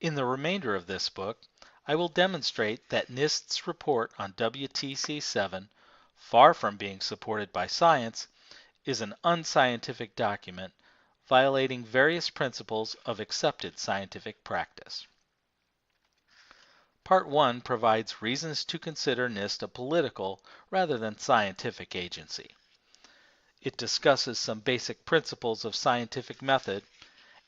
In the remainder of this book, I will demonstrate that NIST's report on WTC7, far from being supported by science, is an unscientific document violating various principles of accepted scientific practice. Part 1 provides reasons to consider NIST a political rather than scientific agency. It discusses some basic principles of scientific method,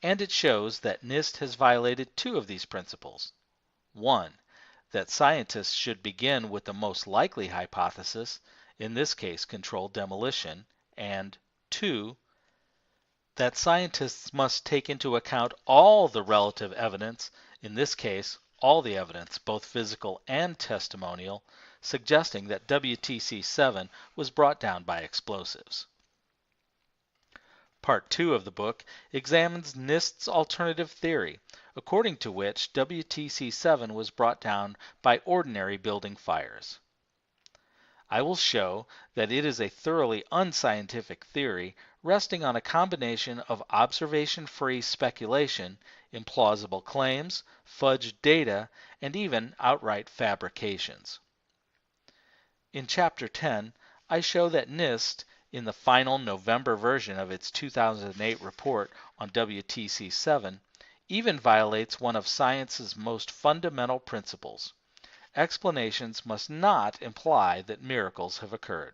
and it shows that NIST has violated two of these principles. 1. That scientists should begin with the most likely hypothesis, in this case controlled demolition, and 2. That scientists must take into account all the relative evidence, in this case all the evidence, both physical and testimonial, suggesting that WTC7 was brought down by explosives. Part 2 of the book examines NIST's alternative theory, according to which WTC7 was brought down by ordinary building fires. I will show that it is a thoroughly unscientific theory resting on a combination of observation-free speculation, implausible claims, fudged data, and even outright fabrications. In Chapter 10, I show that NIST, in the final November version of its 2008 report on WTC7, even violates one of science's most fundamental principles. Explanations must not imply that miracles have occurred.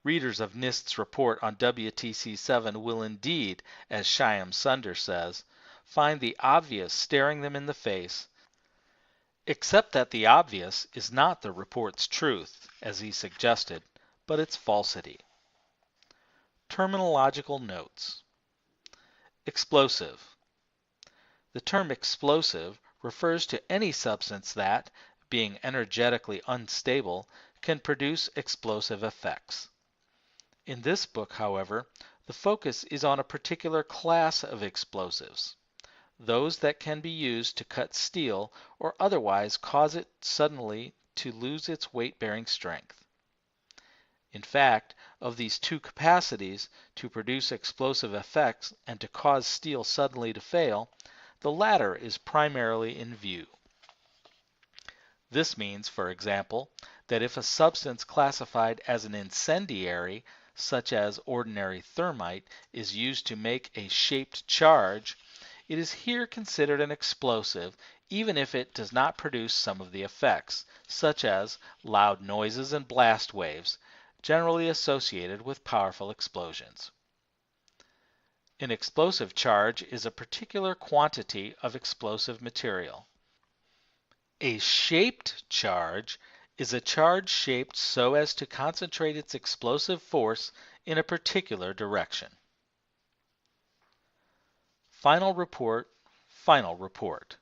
Readers of NIST's report on WTC7 will indeed, as Shyam Sunder says, find the obvious staring them in the face, except that the obvious is not the report's truth, as he suggested, but its falsity. Terminological notes. Explosive. The term explosive refers to any substance that, being energetically unstable, can produce explosive effects. In this book, however, the focus is on a particular class of explosives, those that can be used to cut steel or otherwise cause it suddenly to lose its weight-bearing strength. In fact, of these two capacities, to produce explosive effects and to cause steel suddenly to fail, the latter is primarily in view. This means, for example, that if a substance classified as an incendiary, such as ordinary thermite, is used to make a shaped charge, it is here considered an explosive even if it does not produce some of the effects, such as loud noises and blast waves, generally associated with powerful explosions. An explosive charge is a particular quantity of explosive material. A shaped charge is a charge shaped so as to concentrate its explosive force in a particular direction. Final report, final report.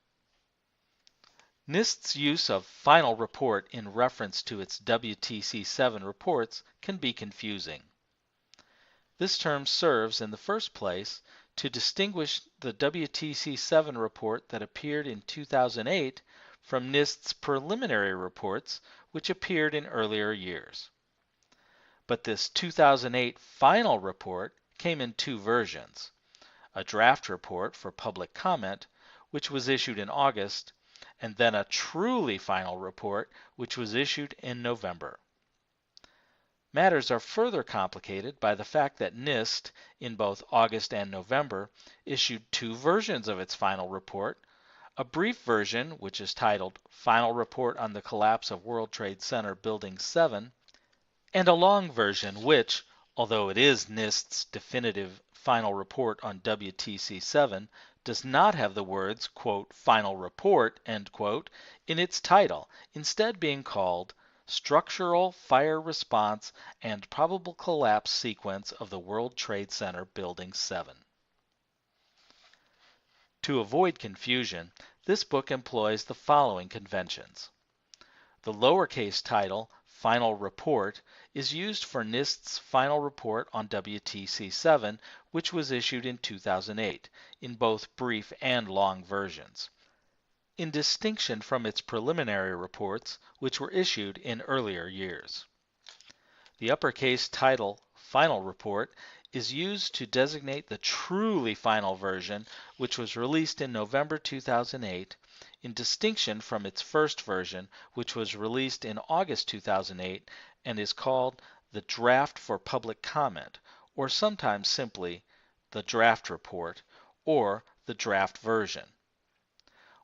NIST's use of final report in reference to its WTC7 reports can be confusing. This term serves, in the first place, to distinguish the WTC7 report that appeared in 2008 from NIST's preliminary reports, which appeared in earlier years. But this 2008 final report came in two versions: a draft report for public comment, which was issued in August, and then a truly final report, which was issued in November. Matters are further complicated by the fact that NIST, in both August and November, issued two versions of its final report: a brief version, which is titled Final Report on the Collapse of World Trade Center Building 7, and a long version which, although it is NIST's definitive final report on WTC7, does not have the words, quote, final report, end quote, in its title, instead being called Structural Fire Response and Probable Collapse Sequence of the World Trade Center Building 7. To avoid confusion, this book employs the following conventions. The lowercase title, Final Report, is used for NIST's final report on WTC7, which was issued in 2008, in both brief and long versions, in distinction from its preliminary reports, which were issued in earlier years. The uppercase title, Final Report, is used to designate the truly final version, which was released in November 2008, in distinction from its first version, which was released in August 2008 and is called the Draft for Public Comment, or sometimes simply the Draft Report, or the Draft Version.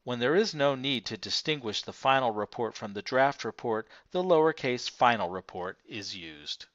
When there is no need to distinguish the final report from the draft report, the lowercase final report is used.